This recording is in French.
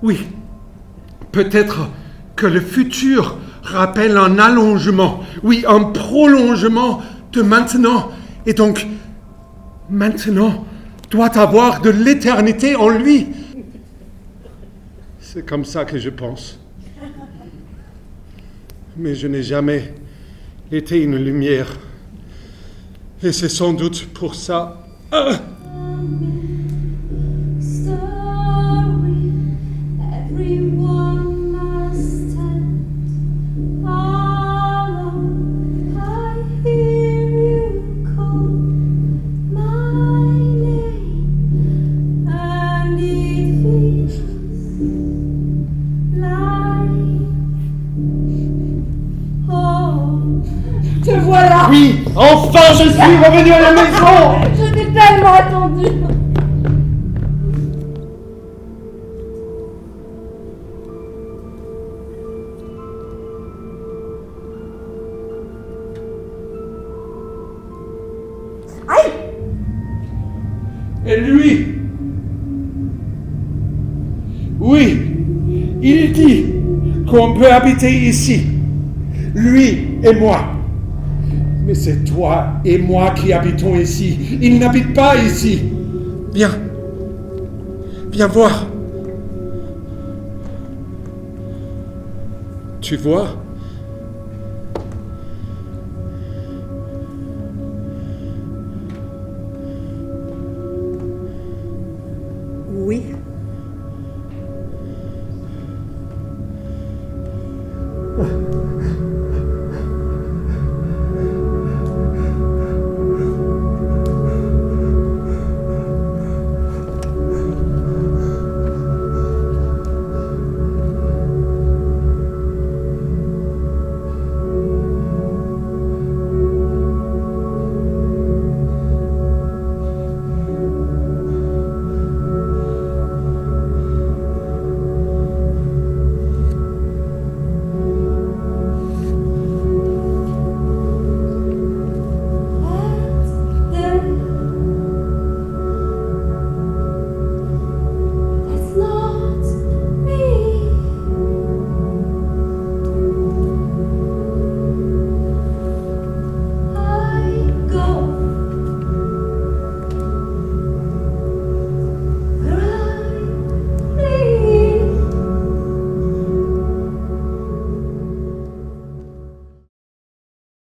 Oui, peut-être que le futur rappelle un allongement, oui, un prolongement de maintenant, et donc maintenant doit avoir de l'éternité en lui. C'est comme ça que je pense. Mais je n'ai jamais été une lumière. Et c'est sans doute pour ça. Te voilà! Oui, enfin je suis revenu à la maison! Je t'ai tellement attendu! Aïe! Et lui? Oui, il dit qu'on peut habiter ici, lui et moi. Mais c'est toi et moi qui habitons ici. Il n'habite pas ici. Viens. Viens voir. Tu vois?